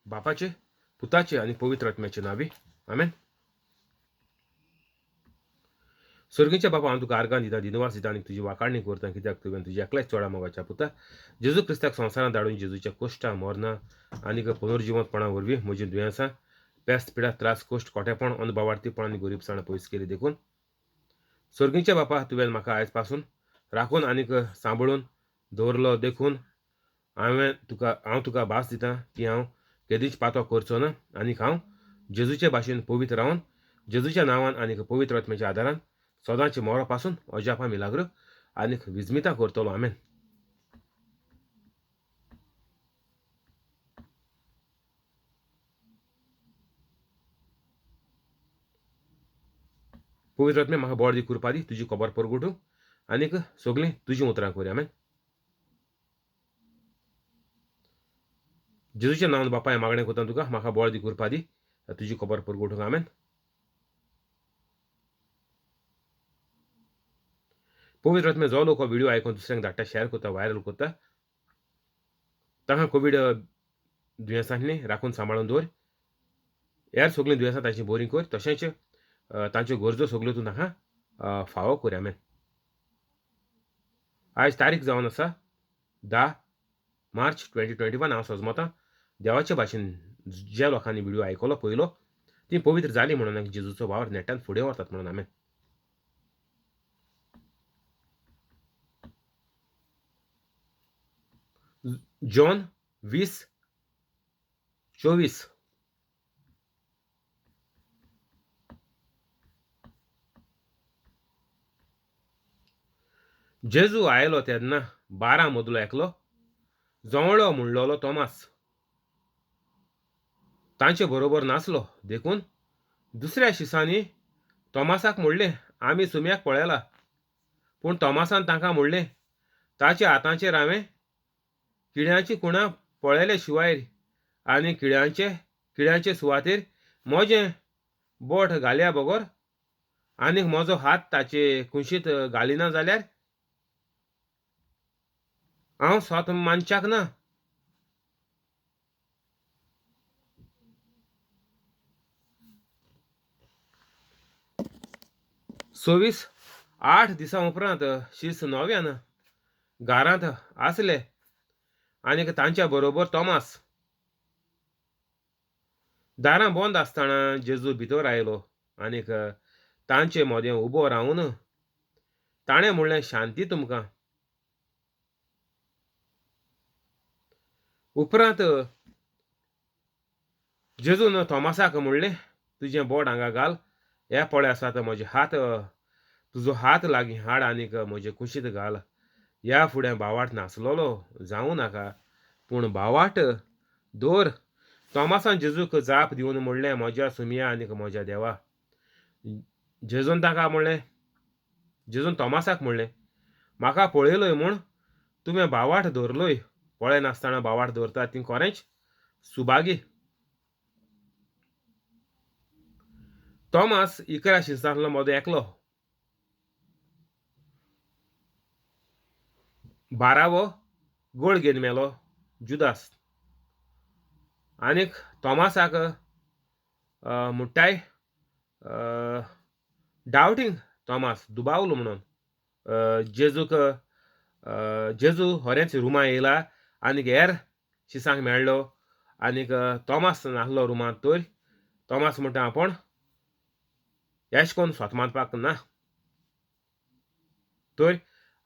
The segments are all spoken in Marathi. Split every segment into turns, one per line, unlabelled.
बापाचे, पुताचे आणि पवित्र आत्म्याचे नावे आमेन. स्वर्गीच्या बापा हांव तुका आर्गां दिता, दिनवास दिता आनी तुजी वाखाणणी करता, कित्याक तुवें तुज्या एकल्याच चोडा मोगाच्या पुता जेजू क्रिस्ताक संवसारांत धाडून जेजूच्या कोश्टां, मरणां आनी पुनर्जिवंतपणा वरवीं म्हजी दुयेंसां, पेस्त, पिडा, त्रास, कोश्ट, खोटेपण, अनबावार्थीपण आनी गरीबसाण पयस केली देखून स्वर्गीच्या बापा तुवें म्हाका आयज पासून राखून आनीक सांबाळून दवरलो देखून हांव तुका भास दितां की हांव केदींच पातो करचो ना आनीक हांव जेजूचे भाशेन पवित्र रावन जेजूच्या नांवान आनीक पवित्र आत्म्याच्या आदारान सदांचे मोरा पासून अजापा मिलाग्र आनीक विजमितां करतलो. आमेन. पवित्र आत्मे म्हाका बळ दी, कृपा दी, तुजी खबर परगटू आनीक सगळीं तुजी उतरां करूं. आमेन. जेजूच्या नांवान बापा हें मागणें करता तुका, म्हाका बळ दी, कृपा दी, तुजी खबर परगटूंक. आमेन. पवित्र आत्मे जो लोक हो व्हिडिओ आयकून दुसऱ्यांक धाडटा, शेअर करता, व्हायरल करता, तांकां कोवीड दुयेंसांतली राखून सांबाळून दवर. ह्या सगळीं दुयेंसां तांची बरी कर, तशेंच तांच्यो गरजो सगल्यो तूं तांकां फावो कर. आमेन. आयज तारीख जावन आसा 10 मार्च 2021. हांव सजमतां देवाचे भाशेन ज्या लोकांनी व्हिडिओ आयकलो पयलो ती पवित्र जाली म्हणून जेजूचो वावर नेटान फुडें वतात म्हणून. आमेन. जॉन 20:24. जेजू आयलो तेन्ना 12 मदलो एकलो जवळो म्हणलोलो तोमास तांचे बरोबर नासलो देखून दुसऱ्या शिसांनी तोमासाक म्हणलें, आमी सुम्याक पळयला. पूण तोमासान तांकां म्हणलें, ताच्या हातांचेर हांवें किड्यांची कुणां पळयले शिवाय आनी किड्यांचे सुवातेर म्हजें बोट घाल्या बगर आनीक म्हजो हात ताचे कुशींत घालिना जाल्यार हांव स्वत मानच्याक ना. सव्वीस 8 दिसां उपरांत शीस 9व्यान घरांत आसले आनीक तांच्या बरोबर तोमास. दारां बंद आसतना जेजू भितर आयलो आनीक तांचे मोदें उबो रावन ताणें म्हणलें, शांती तुमकां. उपरांत जेजून तोमासाक म्हणलें, तुजें बोट हांगा घाल, हे पळय आसात म्हजे हात, तुजो हात लागीं हाड आनीक म्हजे कुशींत घाल. ह्या फुडें भावार्थ नासलोलो जावं नाका, पूण भावार्थ दवर. तोमासान जेजूक जाप दिवन म्हणलें, म्हज्या सुमया आनीक म्हज्या देवा. जेजून तोमासाक म्हणलें, म्हाका पळयलोय म्हूण तुवें भावार्थ दवरलोय. पळय नासतना भावार्थ दवरता ती खरेंच सुभागी. तोमास 11 शिसांतलो मोदो एकलो. 12वो गोळ घेवन मेलो जुदास. आनीक तोमासाक म्हणटाय डावटींग तोमास दुबावलो म्हणून. जेजू होरेंच रुमां येयला आनीक हेर शिसांक मेळ्ळो आनीक तोमास नासलो रुमांत. तर तोमास म्हणटा, आपूण एश कोन्न स्वत मानपाक ना. तर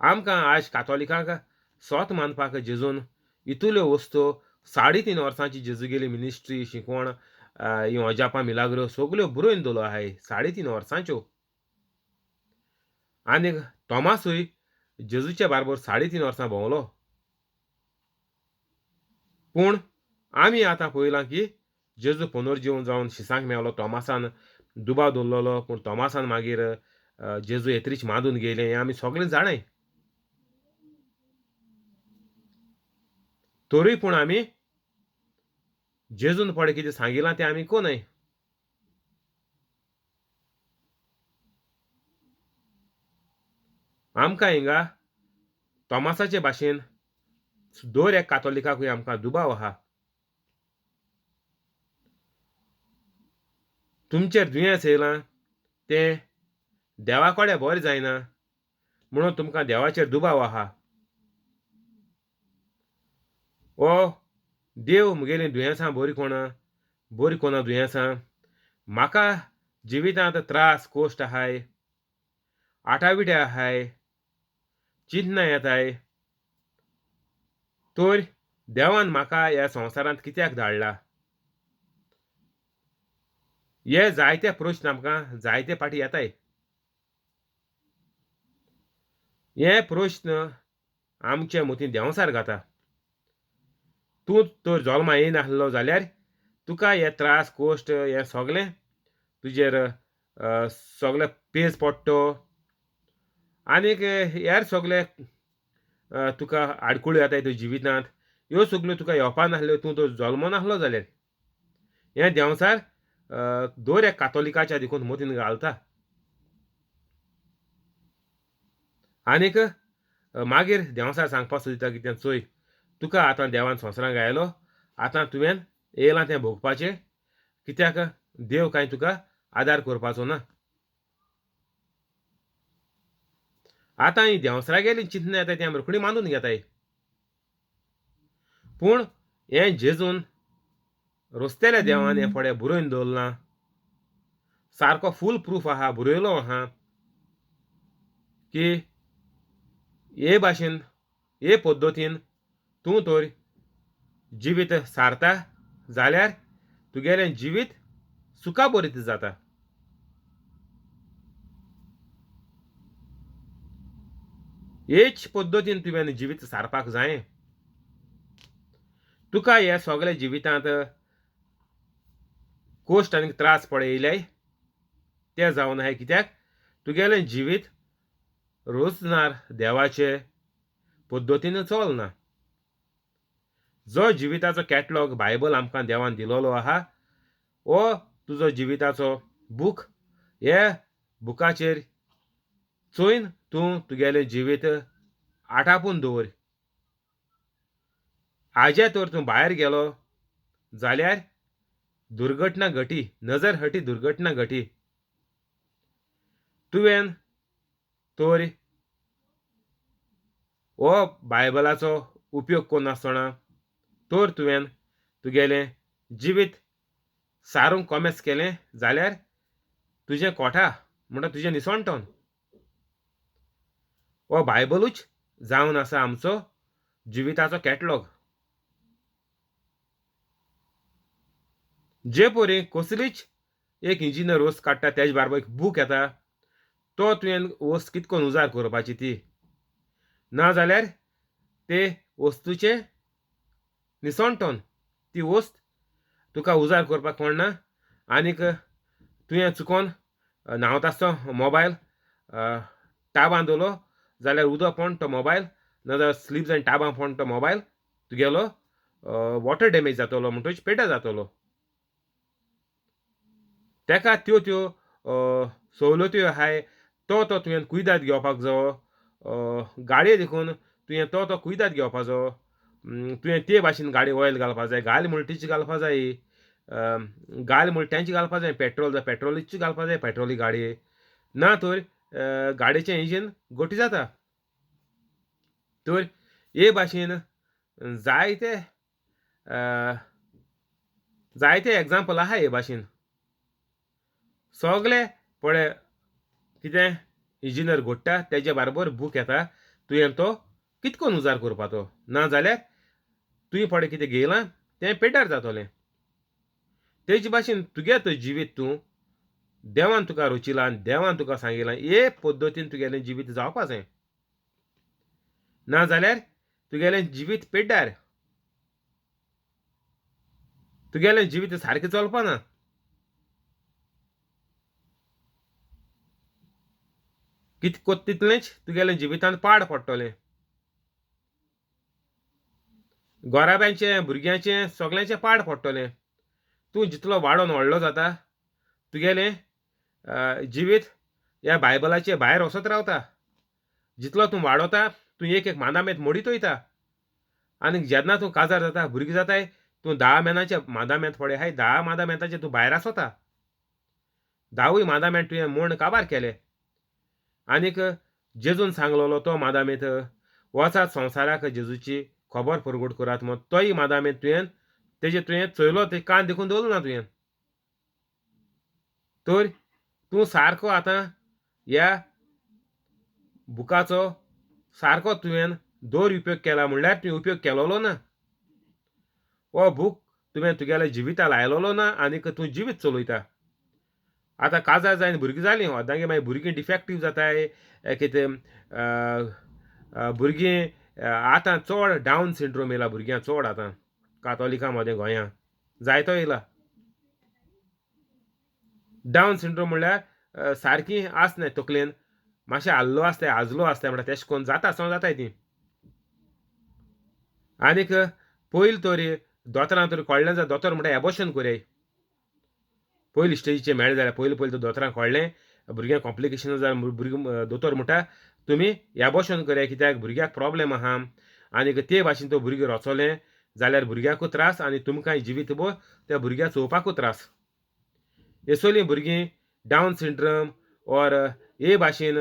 आमकां आयज कातोलिकांक स्वत मानपाक जेजून इतल्यो वस्तू 3.5 वर्सांची जेजूगेली मिनिस्ट्री, शिकवण, ह्यो अजापां मिलाग्रो सगल्यो बरोवन दवरलो आहाय 3.5 वर्सांच्यो. आनीक तोमासूय जेजूच्या बाराबर 3.5 वर्सां भोंवलो. पूण आमी आतां पळयलां की जेजू पुनर्जीवन जावन शिसांक मेवलो. तोमासान दुबाव दवरलोलो, पूण तोमासान मागीर जेजू येत्रीच मांदून गेले हें आमी सगळें जाणाय. तोरूय पूण आमी जेजून पळय कितें सांगिलां तें आमी कोनाय. आमकां हिंगा तोमासाचे भाशेन दर एक कातोलिकाकूय आमकां दुबाव आहा. तुमचेर दुयेंस येयलां तें देवा कडेन बरें जायना म्हणून तुमकां देवाचेर दुबाव आहा. ओ देव मुगेलीं दुयेंसां बरी कोना दुयेंसां. म्हाका जिवितांत त्रास कोश्ट आहाय, आटाविटे आहाय, चिंतना येताय. तर देवान म्हाका ह्या संवसारांत कित्याक धाडला? हे जायते प्रश्न आमकां जायते फाटी येताय. हे प्रश्न आमचे मतींत देंवसार घाता. तूं तर जल्मा येयनाहलो जाल्यार तुका हे त्रास कोश्ट हें सगलें तुजेर सगलें पेज पडटो आनीक हेर सगलें तुका आडकुळ्यो येताय तुज्या जिवितांत. ह्यो सगल्यो तुका येवपा नाहल्यो तूं तर जल्मो नाहलो जाल्यार. हें देंवसार दर एक कातोलिकाच्या देखून मतीन घालता. आनीक मागीर देंवसार सांगपा सोदिता कितें चोय तुका आतां देवान संवसारांत घायलो. आतां तुवें येयलां तें भोगपाचें. कित्याक देव कांय तुका आदार करपाचो ना. आतां ही देंवसरागेली चिंतना येताय ती आमी रोखडी मानून घेताय. पूण हें जेजून रोस्तेल्या देवान हें फुडें बरोवन दवरलां. सारको फूल प्रूफ आहा, बरयलो आहा की हे भाशेन हे पद्दतीन तूं तर जिवीत सारता जाल्यार तुगेलें जिवीत सुखाबरीत जाता. हेच पद्दतीन तुवें जिवीत सारपाक जायें. तुका हे सगळे जिवितांत कोश्ट आनी त्रास पळयले ते जावन आहाय कित्याक तुगेलें जिवीत रोजनार देवाचे पद्दतीन चलना. जो जिविताचो कॅटलॉग बायबल आमकां देवान दिलोलो आहा हो तुजो जिविताचो बूक. हे बुकाचेर चोयन तूं तुगेलें जिवीत आटापून दवर. हाजे तर तूं भायर गेलो जाल्यार दुर्घटना घटी, नजर हटी दुर्घटना घटी. तुवें तर हो बायबलाचो उपयोग कोन्नासतना तर तुवें तुगेलें जिवीत सारूंक कोमेस केलें जाल्यार तुजें कोठा म्हणटा तुजें निसणटोन हो बायबलूच जावन आसा आमचो जिविताचो कॅटलॉग. जे परी कसलीच एक इंजिनियर वस्त काडटा तेजे बाराबर एक बूक येता तो तुवें वस्त कितें करून उजार करपाची ती ना जाल्यार ते वस्तूचे निसणटोन ती वस्त तुका उजार करपाक मेळना. आनीक तुवें चुकोन न्हांवता आसतना मोबायल टाबान दवरलो जाल्यार उदक पडून तो मोबायल नाजाल्यार स्लीप जावन टाबान पडून तो मोबायल तुगेलो वॉटर डॅमेज जातलो म्हणटच पेड्ड्यार जातलो. तेका त्यो सवलत्यो आहाय तो तुवें कुयदाद घेवपाक जायो. गाडये देखून तुवें तो कुयदाद घेवपाचो. तुवें ते भाशेन गाडी ऑयल घालपा जाय. घाल म्हूण टिची घालपा जायी. घाल म्हूण टॅंच घालपा जाय. पेट्रोल जाय पेट्रोलीची घालपा जाय पेट्रोली गाडये. ना तर गाडयेचें इंजीन गोटी जाता. तर हे भाशेन जायते एग्जाम्पल आहा हे भाशेन. सगळे पळय कितें इंजिनियर घडटा तेजे बाराबर बूक येता तुवें तो कितें करून उजार करपाचो ना जाल्यार तुवें पळय कितें घेयलां तें पेड्ड्यार जातलें. तेजे भाशेन तुगे तो जिवीत तूं देवान तुका रचिलां आनी देवान तुका सांगिलां हे पद्दतीन तुगेलें जिवीत जावपा जाय. ना जाल्यार तुगेलें जिवीत पेड्ड्यार. तुगेलें जिवीत सारकें चलपा ना. कितें कोत्ता तितलेंच तुगेलें जिवितांत पाड पडटलें. गोराब्यांचें भुरग्यांचें सगल्यांचें पाड पडटलें. तूं जितलो वाडोन व्हडलो जाता तुगेलें जिवीत ह्या बायबलाचे भायर वचत रावता. जितलो तूं वाडोता तूं एक मांदामेंत मोडीत वयता. आनीक जेन्ना तूं काजार जाता भुरगीं जाताय तूं 10 मेनाचे मांदामेंत पळय आहाय 10 मांदामेंताचे तूं भायर आसता. 10 मादाम्यान तुवें म्हूण काबार केले. आनीक जेजून सांगलोलो तो मादामेत वचात संवसाराक जेजूची खबर परगट करात म्हूण तोय मादामेत तुवें चयलो ते कान देखून दवरूं ना तुवें. तर तूं सारको आतां ह्या बुकाचो सारको तुवें उपयोग केला म्हणल्यार तुवें उपयोग केलोलो ना. हो बूक तुवें तुगेल्या जिविता लायलोलो ना आनीक तूं जिवीत चलयता. आतां काजार जायन भुरगीं जालीं अर्दांगे मागीर भुरगीं डिफेक्टीव जाताय कितें भुरगीं आतां चड डावन सिंड्रोम येयला भुरग्यांक चड आतां कातोलिका मदें गोंयां जायतो येयला. डावन सिंड्रोम म्हणल्यार सारकी आसनाय तकलेन मातशें आल्लो आसताय आजलो आसताय म्हणटा तेशें कोन्न जाताय तीं. आनीक पयलीं तरी दोतोरां तरी कळ्ळें जाल्यार दोतोर म्हणटा एबॉर्शन कोराय. पयलीं स्टेजीचेर मेळ्ळें जाल्यार पयलीं दोतोरांक कळ्ळें भुरग्यांक कॉम्प्लिकेशन जालें भुरगीं दोतोर म्हणटा तुमी एबॉर्शन कराय कित्याक भुरग्याक प्रॉब्लेम आहा आनीक ते भाशेन तो भुरगें रचोलें जाल्यार भुरग्याकूय त्रास आनी तुमकांय जिवीतभर त्या भुरग्याक चोवपाकूय त्रास. हेसोलीं भुरगीं डावन सिंड्रोम ऑर हे भाशेन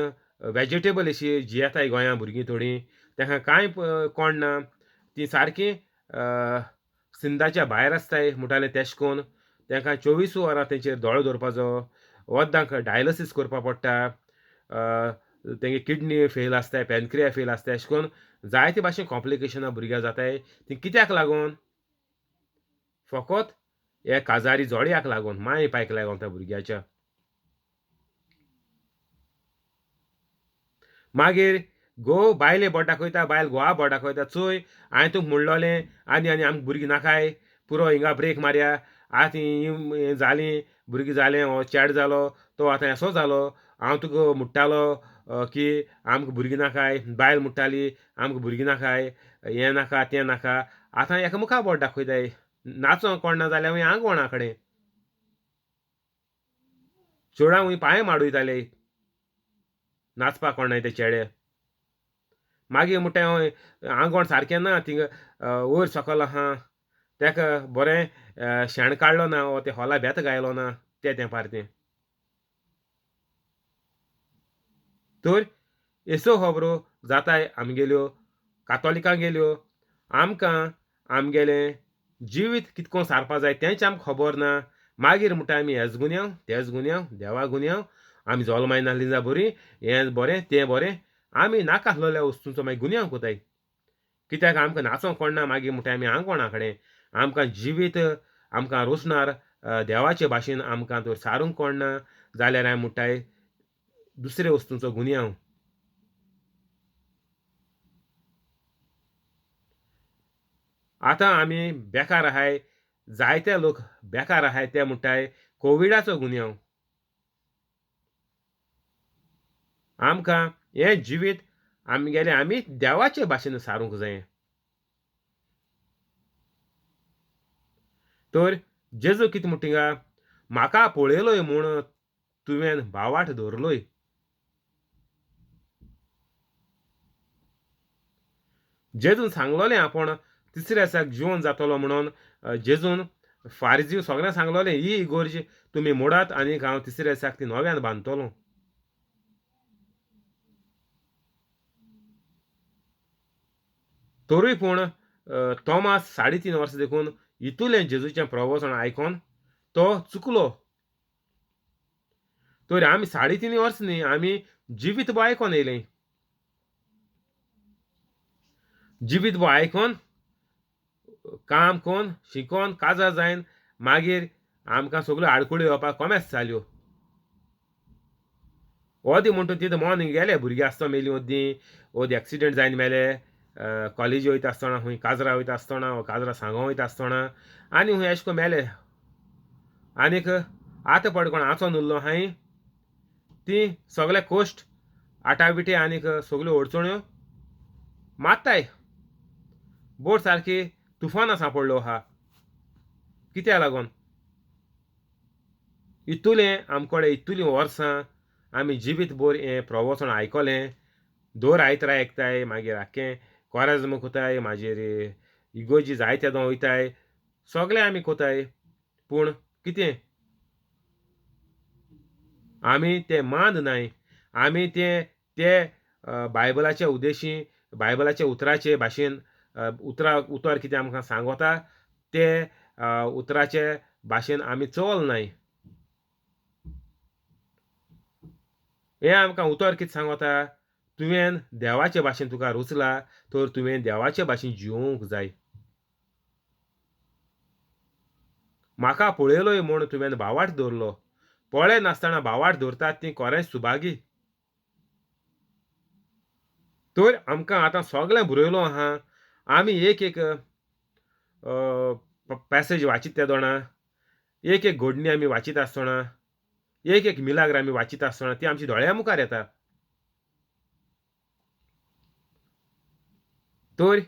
वेजिटेबल अशीं जियेताय गोंयां भुरगीं थोडीं तांकां कांय कळना तीं सारकीं सिंधाच्या भायर आसताय म्हणटालें तेशें कोन्न तांकां 24 वरां तेंचेर दोळो दवरपाचो वद्दांक डायलसीस करपा पडटा. तेंगे किडनी फेल आसताय पॅनक्रिया फेल आसताय अशें करून जायते भाशेन कॉम्प्लिकेशनां भुरग्यां जाताय ती कित्याक लागून फकत हे काजारी जोड्याक लागून माय पायक लागून त्या भुरग्याच्या. मागीर घोव बायले बोट दाखयता बायल घोवा बोट दाखयता चोय हांवें तुका म्हणलोलें आनी आमकां भुरगीं नाकाय पुरो हिंगा ब्रेक मारया आतां हीं जालीं भुरगीं जालें हो चेडो जालो तो आतां एसो जालो हांव तुका म्हणटालो की आमकां भुरगीं नाकाय बायल म्हणटाली आमकां भुरगीं नाकाय हें नाका तें नाका आतां एकामेका बोट दाखयताय नाचोंक कळना जाल्यार हूंय आंगवणा कडेन चेडवां हूंय पांय माडयताले नाचपाक कळना ते चेडे. मागीर म्हणटा आंगवण सारकें ना थिंग वयर सकयल आहा तेका बरें शेण काडलो ना वो ते हॉला बेत गायलो ना ते तेंपार तें. तर एसो खबरो जाताय आमगेल्यो कातोलिकांगेल्यो आमकां आमगेलें जिवीत कितको सारपा जाय तेंच आमकां खबर ना. मागीर म्हणटा आमी हेज गुन्यांव तेज गुन्यांव देवा गुन्यांव आमी जल्माय नासलीं जाल्यार बरीं हें बरें तें बरें आमी नाका आसलोल्या वस्तूंचो मागीर गुन्यांव कोताय. कित्याक आमकां नाचोंक कळना मागीर म्हणटा आमी आंगवणा कडेन आमकां जिवीत आमकां रोसणार देवाचे भाशेन आमकां तर सारूंक कळना जाल्यार हांवें म्हणटाय दुसरे वस्तूंचो गुन्यांव. आतां आमी बेकार आहाय जायते लोक बेकार आहाय ते म्हणटाय कोविडाचो गुन्यांव. आमकां हें जिवीत आमगेलें आमी देवाचे भाशेन सारूंक जाय. तर जेजू कितें म्हणटा हिंगा म्हाका पळयलोय म्हूण तुवें भावार्थ धरलोय. जेजून सांगलोलें आपूण तिसऱ्या दिसाक जिवंत जातलो म्हणून जेजून फारिजीव सगळ्यांक सांगलोलें ही इगोर्ज तुमी मोडात आनीक हांव तिसऱ्या दिसाक ती नव्यान बांदतलों. तोरूय पूण तोमास 3.5 वर्सां देखून इतुलें जेजूचें प्रवचन आयकोन तो चुकलो. तर आमी 3.5 वर्सां न्ही आमी जिवीतभर आयकोन येयलें. जिवीतभर आयकोन काम कोन्न शिकोन काजार जायन मागीर आमकां सगळ्यो आडकुळ्यो येवपाक कोमेस जाल्यो. ओदी म्हणटा तिथं मोन गेले भुरगीं आसतना मेलीं ओदी एक्सिडेंट जायन मेले कॉलेजी वयता आसतना हूंय काजरा वयता आसतना काजरा सांगो वयता आसतना आनी हूंय एशे को मेले. आनीक आतां पड कोण आंचोन उरलो आहाय ती सगळे कोश्ट आटाबिटी आनीक सगळ्यो अडचण्यो मारताय. बोट सारकी तुफानां सांपडलो आहा. कित्याक लागोन इतुलें आमकोडे इतुलीं वर्सां आमी जिवीतभर हें प्रवचन आयकोलें दर आयतारा आयकताय मागीर आख्खें कोराज्म कोताय मागीर इगोर्जी जायते दां वयताय सगळें आमी कोताय पूण कितें आमी ते मांद नाय. आमी ते ते बायबलाच्या उद्देशी बायबलाच्या उतराचे भाशेन उतर कितें आमकां सांगोता ते उतराचे भाशेन आमी चोवल नाय. हें आमकां उतर कितें सांगोता, तुवें देवाचे भाशेन तुका रुचला तर तुवें देवाचे भाशेन जिवूंक जाय. म्हाका पळयलोय म्हूण तुवें भावार्थ दवरलो. पळय नासतना भावार्थ दवरतात तीं खरेंच सुभागी. तर आमकां आतां सगळें बरयलो आहा. आमी एक पॅसेज वाचीत तेदोना, एक घडणी आमी वाचीत आसतना, एक मिलाग्र आमी वाचीत आसतना ती आमच्या दोळ्या मुखार येता. तर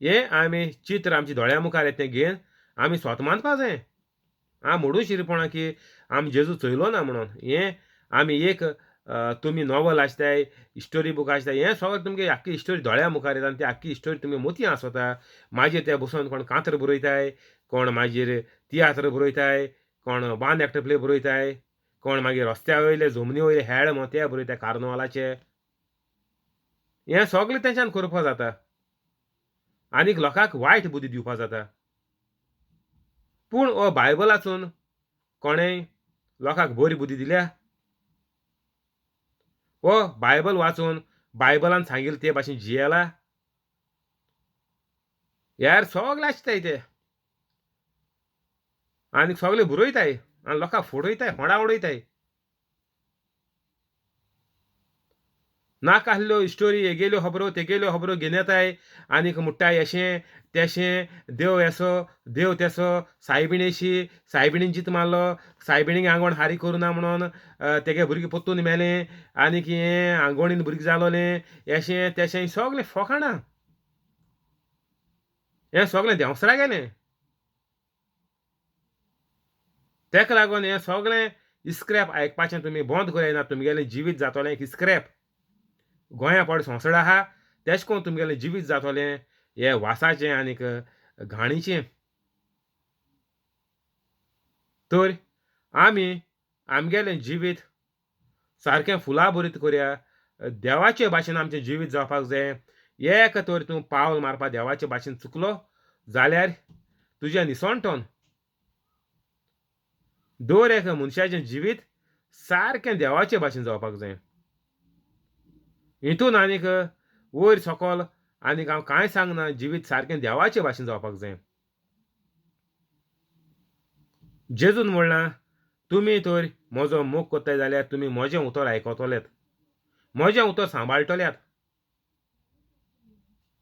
हें आमी चित्र आमच्या दोळ्या मुखार येता तें घेवन आमी स्वता मानपा जाय. हांव म्हणूं शिरपणा की आमी जेजू चोयलो ना म्हणोन. हें आमी तुमी नॉवल आसताय, स्टोरी बूक आसताय, हें सगळें तुमगे आख्खी स्टोरी दोळ्या मुखार येता आनी ती आख्खी स्टोरी तुमी मोती आसोता. मागीर ते बसून कोण कांतर बरयताय, कोण मागीर तियात्र बरयताय, कोण बांद एक्ट प्ले बरयताय, कोण मागीर रस्त्या वयले जमनी वयले हेळ म्हूण ते बरयताय कार्नवालाचे. हें सगळें तेंच्यान करपा जाता. आनीक लोकांक वायट बुद्धी दिवपा जाता. पूण हो बायबलाचून कोणेंय लोकांक बरी बुद्धी दिल्या? हो बायबल वाचून बायबलान सांगिल्ले ते भाशेन जियेला? ह्यार सगळे आसताय ते. आनीक सगळे बरयताय आनी लोकांक फडयताय, फोंडा उडयताय. नाका आसल्यो स्टोरी हेगेल्यो खबरो तेगेल्यो खबरो घेवन येताय आनीक म्हणटाय हेशें तेशें, देव हेसो, देव तेसो, सायबीण अशी, सायबिणीन जीत मारलो, सायबिणीक आंगवण हारी करुना म्हणोन तेगे भुरगें पोत्तून मेलें, आनीक हें आंगवणीन भुरगें जालोलें, हेशें तेशें सगलें फोकाणां. हें सगलें देंवसरा गेलें. तेका लागोन हें सगलें इस्क्रेप आयकपाचें तुमी बंद करिनात. तुमगेलें जिवीत जातोलें एक इस्क्रेप. गोंया पड सोंसड आहा तेश कोन्न तुमगेलें जिवीत जातोलें हे वासाचें आनीक घाणीचें. तर आमी आमगेलें जिवीत सारकें फुला भरीत करया. देवाचे भाशेन आमचें जिवीत जावपाक जाय. एक तर तूं पावल मारपा देवाचे भाशेन चुकलो जाल्यार तुजें निसोणटोन दर एक मनशाचें जिवीत सारकें देवाचे भाशेन जावपाक जाय. हितून आनीक वयर सकयल आनीक हांव कांय सांगना. जिवीत सारकें देवाचे भाशेन जावपाक जाय. जेजून म्हणलां, तुमी तर म्हजो मोग कोत्ताय जाल्यार तुमी म्हजें उतर आयकोतलेत, म्हजें उतर सांबाळटल्यात.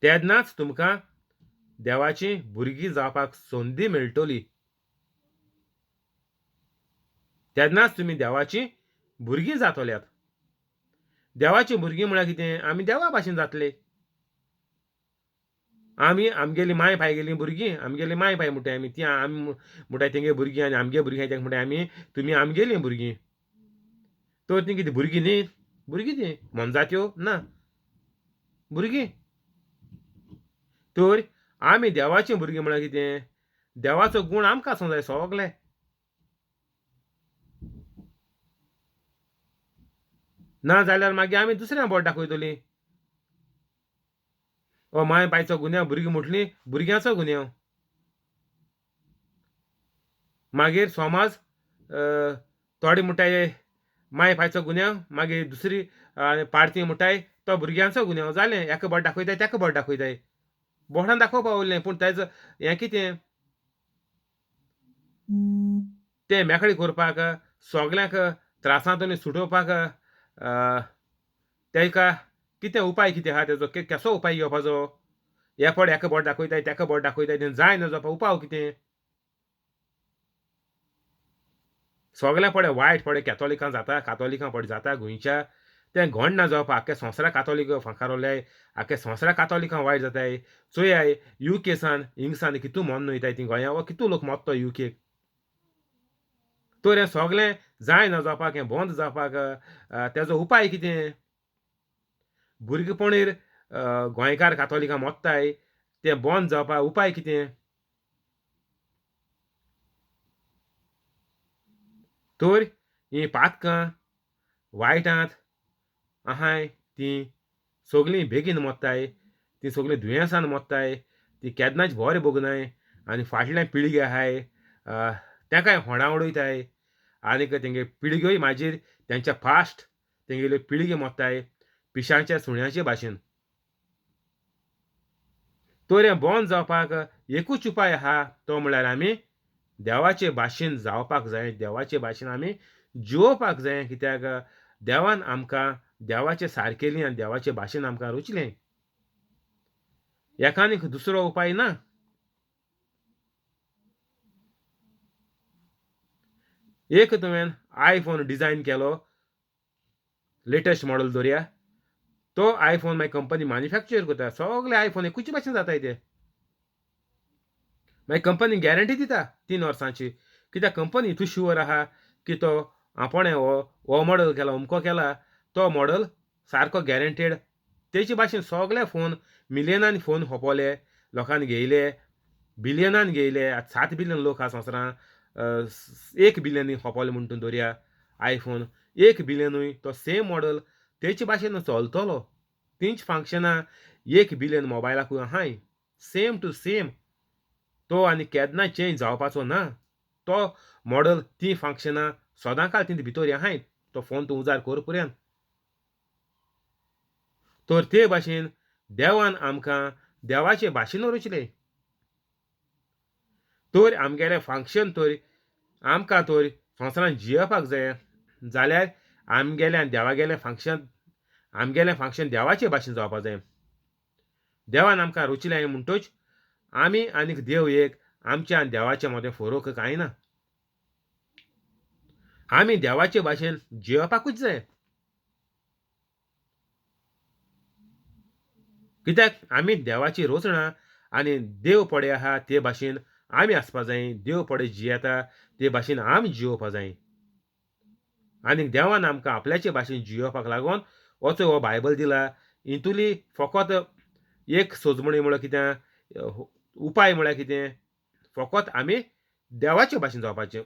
तेन्नाच तुमकां देवाचीं भुरगीं जावपाक संदी मेळटली. तेन्नाच तुमी देवाचीं भुरगीं जातल्यात. देवाचीं भुरगीं म्हळ्यार कितें? आमी देवा भाशेन जातले. आमी आमगेली माय पाय गेलीं भुरगीं, आमगेली माय पाय म्हणटाय आमी, तीं आमी म्हणटाय तेंगे भुरगीं आनी आमगे भुरगीं आहाय तेंका म्हणटाय आमी तुमी आमगेलीं भुरगीं. तर तीं कितें भुरगीं न्ही? भुरगीं तीं मोनजात्यो ना, भुरगीं. तर आमी देवाचीं भुरगीं म्हळ्यार कितें? देवाचो गूण आमकां आसूं जाय सगले. ना जाल्यार मागीर आमी दुसऱ्यांक बोट दाखयतलीं. हो माय पायचो गुन्यांव भुरगीं म्हटलीं भुरग्याचो गुन्यांव. मागीर समज थोडे म्हणटाय माय पायचो गुन्यांव, मागीर दुसरी पार्टी म्हणटाय तो भुरग्यांचो गुन्यांव. जालें, हेका बोट दाखयताय तेका बोट दाखयताय. बोटान दाखोवपा उरलें पूण तेजो हें कितें? तें मेकळे करपाक, सगल्यांक त्रासांतून सुटोवपाक तेका कितें उपाय कितें आहा तेजो? केसो उपाय घेवपाचो? हे पड हेका बोट दाखयताय तेका बोट दाखयताय तें जाय ना जावपा उपाव कितें? सगल्या पडे वायट पडे कॅथॉलिकां जाता, कातोलिकां पडे जाता गोंयच्या. तें घोण ना जावपा. आख्ख्या संवसारा कातोलीक फांकारोल्याय, आख्ख्या संवसारा कातोलिकां वायट जाताय. चोयाय UK सान हिंगसान कितू मोन्न वयताय तीं गोंया वो कितू लोक मोत्तो UKक. तर हें सगलें जाय ना जावपाक, हें बंद जावपाक तेजो उपाय कितें? भुरगेपणीर गोंयकार कातोलिकां मोत्ताय तें बंद जावपा उपाय कितें? तर हीं पातकां वायटांत आहाय ती सगळीं बेगीन मोत्ताय, ती सगळीं दुयेंसान मोत्ताय, ती केन्नाच बरें भोगनाय आनी फाटल्या पिळगे आहाय तेंकाय होंडा उडयताय आनीक तेंगे पिळग्योय मागीर तेंच्या फास्ट तेंगेल्यो पिळगे मोत्ताय पिशांच्या सुण्याचे भाशेन. तर हें बंद जावपाक एकूच उपाय आहा तो म्हळ्यार आमी देवाचे भाशेन जावपाक जाय, देवाचे भाशेन आमी जिवोवपाक जाय कित्याक देवान आमकां देवाचे सारकेलीं आनी देवाचे भाशेन आमकां रुचलें. हेका आनीक दुसरो उपाय ना. एक तुवें आयफोन डिझायन केलो, लेटस्ट मॉडल धरया, तो आयफोन मागीर कंपनी मॅन्युफॅक्चर करता. सगळे आयफोन एकूच भाशेन जाताय ते. मागीर कंपनी गॅरंटी दिता 3 वर्सांची. कित्याक कंपनी हितू शुअर आहा की तो आपणें हो मॉडल केला, अमको केला, तो मॉडल सारको गॅरंटेड. तेचे भाशेन सगळे फोन मिलियनांनी फोन खोपोले, लोकांनी घेयले, बिलियनान घेयले. आतां 7 बिलियन लोक आहा संवसारांत. 1 बिलियन खोपोले म्हूण तूं धरया आयफोन. 1 बिलियनूय तो सेम मॉडल तेचे भाशेन चलतलो. तींच फांक्शनां 1 बिलियन मोबायलाकूय आहाय. Same to same. तो आनी केन्नाय चेंज जावपाचो ना. तो मॉडल तीं फांक्शनां सदांकाळ तितूंत भितर आहायत. तो फोन तूं उजार करपर्यंत. तर ते भाशेन देवान आमकां देवाचे भाशेन रचले. तर आमगेलें फांक्शन तर आमकां तर संवसारांत जियेवपाक जाय जाल्यार आमगेलें देवागेलें फांक्शन आमगेलें फांक्शन देवाचे भाशेन जावपाक जाय. देवान आमकां रचलें म्हणटच आमी आनीक देव एक आमचे आनी देवाचे मदें फरोक कांय ना. आमी देवाचे भाशेन जियेवपाकूच जाय. कित्याक आमी देवाची रचणां आनी देव पडे आहा ते भाशेन आमी आसपा जाय. देव पडे जियेता ते भाशेन आमी जियोवपा जाय. आनीक देवान आमकां आपल्याचे भाशेन जियोवपाक लागोन होचो हो बायबल दिला. हितुली फकत एक सोजमणी म्हळ्यार कितें उपाय म्हळ्यार कितें फकत आमी देवाचे भाशेन जावपाचें.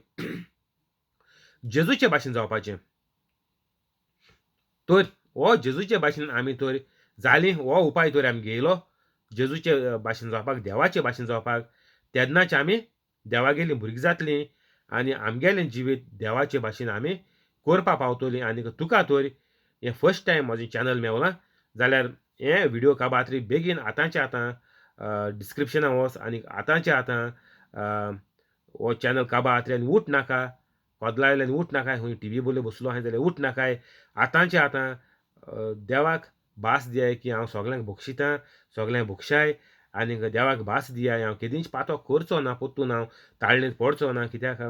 जेजूचे भाशेन जावपाचें. तर हो जेजूचे भाशेन आमी तर जालीं हो उपाय तर आमी घेयलो जेजूचे भाशेन जावपाक देवाचे भाशेन जावपाक तेन्नाच आमी देवागेलीं भुरगीं जातलीं आनी आमगेलें जिवीत देवाचे भाशेन आमी करपा पावतलीं. आनीक तुका तर हें फर्स्ट टायम म्हजें चॅनल मेवलां जाल्यार हे व्हिडिओ काबात्री बेगीन आतांच्या आतां डिस्क्रिप्शनां वच आनीक आतांच्या आतां हो चॅनल काबात्री आनी उट नाका. कोदलायल्यान उठ नाकाय. खंय टीव्ही बोले बसलो आहाय जाल्यार उठ नाकाय. आतांच्या आतां देवाक भास दियाय की हांव सगल्यांक भोगशितां, सगळ्यांक भोगशाय आनीक देवाक भास दियाय हांव केदींच पातो करचो ना, पोत्तून हांव ताळणेर पडचो ना. कित्याक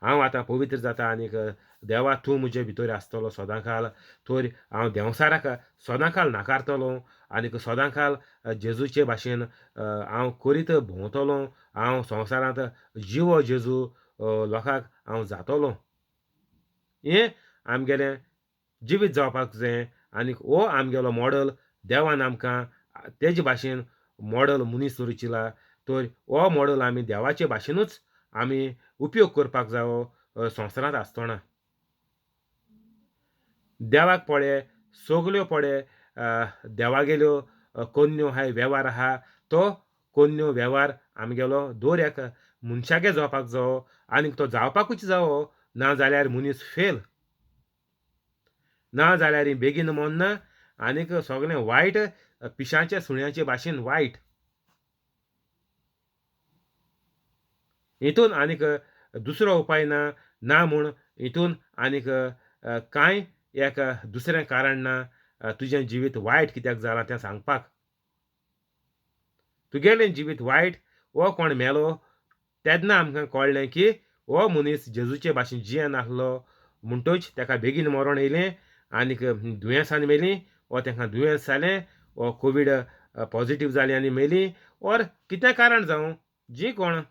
हांव आतां पवित्र जाता आनीक देवा तूं म्हजे भितर आसतलो सदांकाळ. तर हांव देंवसाराक सदांकाळ नाकारतलो आनीक सदांकाळ जेजूचे भाशेन हांव करीत भोंवतलों. हांव संवसारांत जिवो जेजू लोकांक हांव जातलों. हें आमगेलें जिवीत जावपाक जाय. आनीक हो आमगेलो मॉडल देवान आमकां तेजे भाशेन मॉडल मनीस रचिला. तर हो मॉडल आमी देवाचे भाशेनूच आमी उपयोग करपाक जावो संवसारांत आसतना. देवाक पळय सगल्यो पळय देवागेल्यो कन्यो आहाय वेव्हार आहा तो कन्यो वेव्हार आमगेलो दर एक मनशागे जावपाक जावो आनीक तो जावपाकूच जावो ना जाल्यार मनीस फेल. ना जाल्यार बेगीन मोन्ना आनीक सगळें वायट पिशाच्या सुण्याचे भाशेन वायट. हितून आनीक दुसरो उपाय ना. ना म्हूण हितून आनीक कांय एक दुसरें कारण ना तुजें जिवीत वायट कित्याक जालां तें सांगपाक. तुगेलें जिवीत वायट हो कोण मेलो तेन्ना आमकां कळ्ळें की हो मनीस जेजूचे भाशेन जियेनासलो म्हणटच तेका बेगीन मरण येयलें आनीक दुयेंसान मेलीं वो तेंकां दुयेंस जालें वो कोवीड पॉझिटीव जालीं आनी मेलीं ओर कितें कारण जावं जीं कोण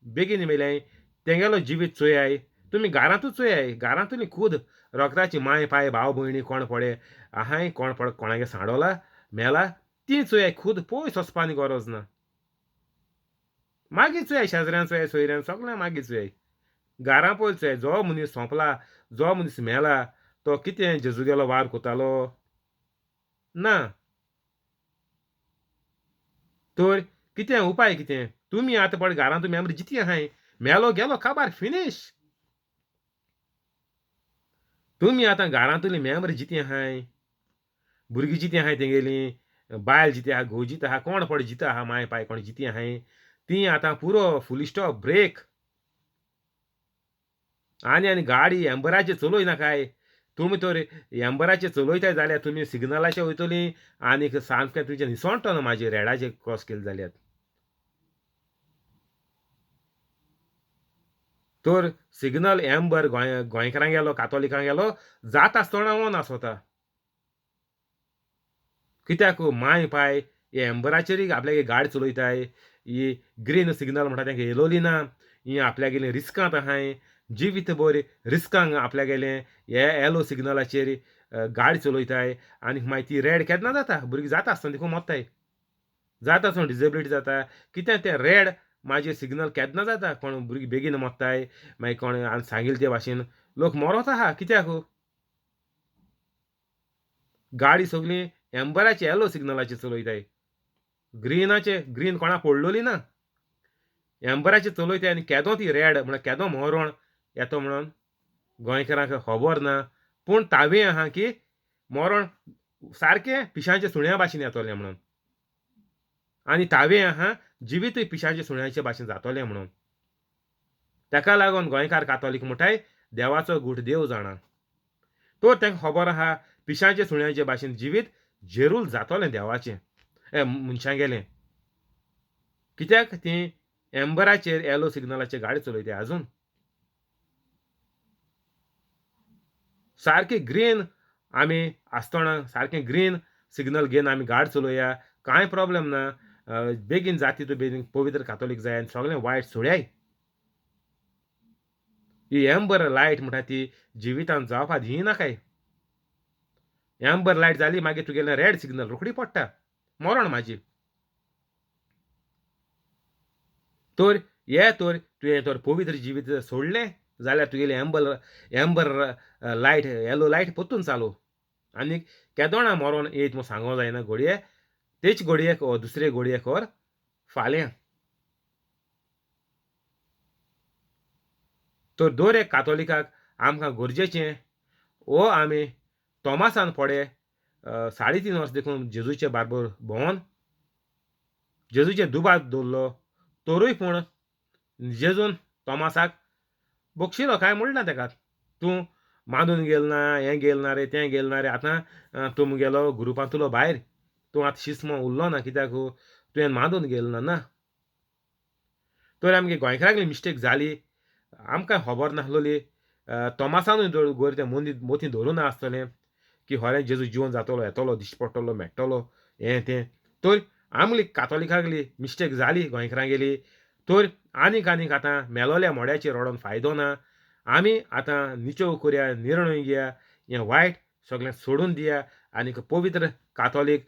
बेगीन मेल्याय तेंगेलो जिवीत चोयाय. तुमी घारांतूच चोयाय. घारांतूय खूद रोगताची माय पाय भाव भयणी कोण पळय आहाय कोण पळय कोणागे सांडोला मेला तीं चोयाय. खूद पयस वचपाची गरज ना. मागीर चोयाय शेजऱ्यां चोयाय सोयऱ्यां सगळ्यां मागीर चोयाय. घारां पयलीं चोयाय. जो मनीस सोंपला जो मनीस मेला तो कितें जेजू गेलो वार कोतालो ना. तर कितें उपाय कितें? तुमी आतां पळय घरांत तुमी आमकां जिती आहाय मेलो गेलो काबार फिनीश. तुमी आतां घरांतली मेंबर जिती आहाय भुरगीं जिती आहाय तेंगेली बायल जिती आहा घोव जिती आहा कोण पळय जिती आहा माय पाय कोण जिती आहाय ती आतां पुरो फूल स्टॉप ब्रेक आनी गाडी एम्बराचेर चलोयना काय. तुमी तर एम्बराचेर चलयताय जाल्यार तुमी सिग्नलाचेर वयतलीं आनीक सामकें तुजें निसोणटो म्हाजें रेडाचेर क्रॉस केलें जाल्यार. तर सिग्नल एम्बर गोंयकारांक गेलो कातोलिकांक गेलो जात आसतना वोन आसोता. कित्याक माय पाय हे एम्बराचेरय आपल्यागे गाडी चलयताय ही ग्रीन सिग्नल म्हणटा तेंका येलोली ना ही आपल्यागेलीं रिस्कांत आहाय जिवीतभर रिस्कांक आपल्यागेलें हे येलो सिग्नलाचेर गाडी चलयताय आनीक मागीर ती रेड केन्ना जाता भुरगीं जाता आसतना देखून मरताय जाता आसतना डिजेबिलिटी जाता कितें तें रेड म्हाजें सिग्नल केन्ना जाता कोण भुरगीं बेगीन मरताय मागीर कोण हांवें सांगिल्ले ते भाशेन लोक मरोत आहा कित्याक गाडी सगळी एम्बराचे येलो सिग्नलाचेर चलयताय ग्रीन कोणा पडलोली ना एम्बराचेर चलयताय आनी केदो ती रेड म्हळ्यार केदो मरोण येतो म्हणून गोंयकारांक खबर ना पूण तावें आहा की मरोण सारकें पिश्यांच्या सुण्या भाशेन येतोलें म्हणून आनी तावें आहा जिवीतूय पिश्यांच्या सुण्याचे भाशेन जातोलें म्हणून ताका लागून गोंयकार कातोलीक म्हणटाय देवाचो गूट देव जाणा तो तांकां खबर आहा पिश्यांच्या सुण्याचे भाशेन जिवीत जेरूल जातोलें देवाचें मनशांगेलें कित्याक ती एम्बराचेर येलो सिग्नलाचेर गाडी चलयताय आजून सारकें ग्रीन आमी आसतना सारकें ग्रीन सिग्नल घेवन आमी गाडी चलोवया कांय प्रॉब्लेम ना बेगीन जाता तितू बेगीन पवित्र कातोलीक जाय आनी सगळें वायट सोड्याय ही एम्बर लायट म्हणटा ती जिवितांत जावपा दिना काय एम्बर लायट जाली मागीर तुगेलें रेड सिग्नल रोखडी पडटा मरोण म्हाजी तर हे तर तुवें तर पवित्र जिवीत सोडलें जाल्यार तुगेलें एम्बर लायट येलो लायट परतून चालू आनीक केदोणा मरोन येयत म्हूण सांगो जायना घडये तेच घडयेक वो दुसरे घडयेक व्हर फाल्यां तर दर एक कातोलिकाक आमकां गरजेचें वो आमी तोमासान पडे 3.5 वर्स देखून जेजूचे बारबर भोंवन जेजूचें दुबार दवरलो तोरूय पूण जेजून तोमासाक बक्षिलो कांय म्हणलें ना ताका तूं मांडून गेल ना हें गेल ना रे तें गेल ना रे आतां तूं मुगेलो ग्रुपांतलो भायर तूं आतां शिस्म उरलो ना कित्याक तुवें मांडून गेल ना तर आमगे गोंयकारांकली मिस्टेक जाली आमकां खबर नासलोली तोमासानूय गोर तें मोतीं धरून ना आसतलें की खरें जेजू जिवन जातलो येतलो दिश्ट पडटलो मेळटलो हें तें तर आमली कातोलिकांकली मिस्टेक जाली गोंयकारांगेली तर आनीक आतां मेलोल्या मोड्याचेर रडोन फायदो ना आमी आतां निचो करया निर्णय घेया हें वायट सगळें सोडून दिया आनीक पवित्र कातोलीक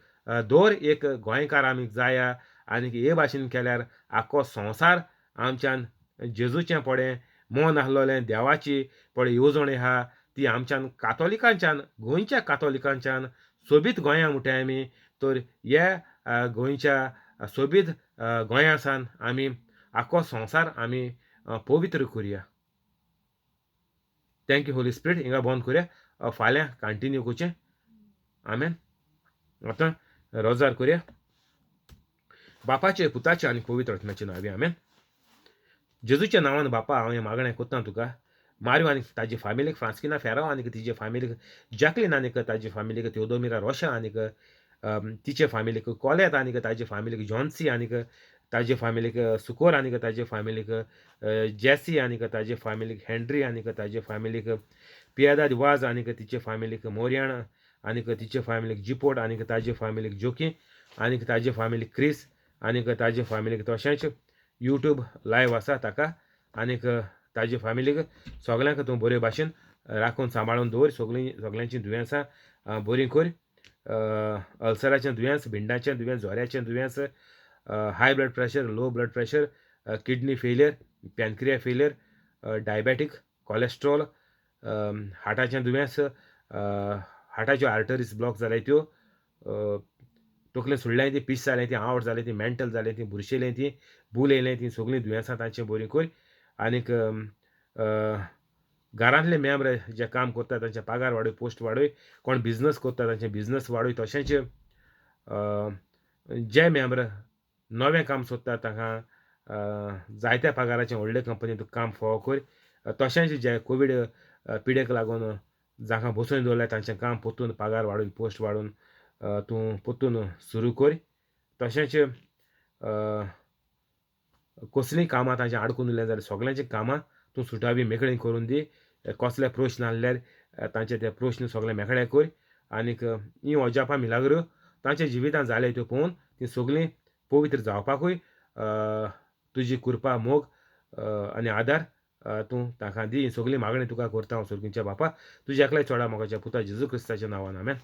दर एक गोंयकार आमी जाया आनीक हे भाशेन केल्यार आख्खो संवसार आमच्यान जेजूचें पडें मन आसलोलें देवाची पळय येवजण आहा ती आमच्यान कातोलिकांच्यान गोंयच्या कातोलिकांच्यान सोबीत गोंया म्हणटाय आमी तर हे गोंयच्या सोबीत गोंया सान आमी आख्खो संवसार आमी पवित्र करया थँक्यू होली स्पिरीट हिंगा बंद करया फाल्यां कंटिन्यू करचें आमेन आतां रोजार करया बापाचे पुताचे आनी पवित्र आत्म्याचे नांवे आमेन जेजूच्या नांवान बापा हांव हें मागणें कोत्ता तुका मारियो आनीक ताजे फामिलीक फ्रांस्किना फेराव आनीक तिचे फामिलीक जॅकलीन आनीक ताजे फामिलीक तेओदोमिरा रोशा आनीक तिचे फामिलीक कोलेत आनीक ताजे फामिलीक जॉन्सी आनीक ताजे फामिलीक सुकोर आनीक ताजे फामिलीक जॅसी आनीक ताजे फामिलीक हेनरी आनीक ताजे फामिलीक पियादाद वाज आनीक तिचे फामिलीक मोरियाण आनीक तिचे फामिलीक जिपोट आनीक ताजे फामिलीक जोकी आनीक ताजे फामिलीक क्रिस आनीक ताजे फामिलीक तशेंच यूट्यूब लायव्ह आसा ताका आनीक ताजे फामिलीक सगळ्यांक तूं बरे भाशेन राखून सांबाळून दवर सगळ्यांचीं दुयेंसां बरीं कर अल्सराचें दुयेंस भिंडाचें दुयेंस जोऱ्याचें दुयेंस high blood pressure low blood pressure kidney failure pancreas failure diabetic cholesterol हार्टाचें दुयेंस हार्टाच्यो आर्टरीज ब्लॉक जाल्याय त्यो तकलेन सुडल्याय ती पीस जालें ती आवट जालें ती मेंटल जालें ती बुरशेलें ती भूल येयलें ती सगळीं दुयेंसां तांचें बरी कोर आनीक घरांतले मेंबर जे काम कोत्ता तांचे पगार वाडय पोस्ट वाडय कोण बिझनस कोत्ता तांचे बिझनस वाडय तशेंच जे मेंबर नवें काम सोदता तांकां जायत्या पगाराचें व्हडले कंपनींत काम फावो कोर तशेंच जे कोवीड पिडेक लागून जांकां बसोवन दवरल्या तांचें काम पोत्तून पगार वाडोवन पोस्ट वाडोवन तूं पोत्तून सुरू कोर तशेंच कसलींय कामां तांचें आडकून उरलें जाल्यार सगळ्यांचीं कामां तूं सुटावी मेकळीं करून दी कसले प्रश्न आसल्यार तांचे ते प्रश्न सगळे मेकळे कोर आनीक ही ओजापां मिलाग्रो तांच्या जिवितांत जाले त्यो पळोवन तीं सगळीं पवित्र जावपाकूय तुजी कृपा मोग आनी आदार तूं तांकां दी ही सगळीं मागणी तुका करता हांव सुर्गीच्या बापा तुज्या एकल्याच चोडा मोगाच्या पुता जेजू क्रिस्ताच्या नांवान आमेन.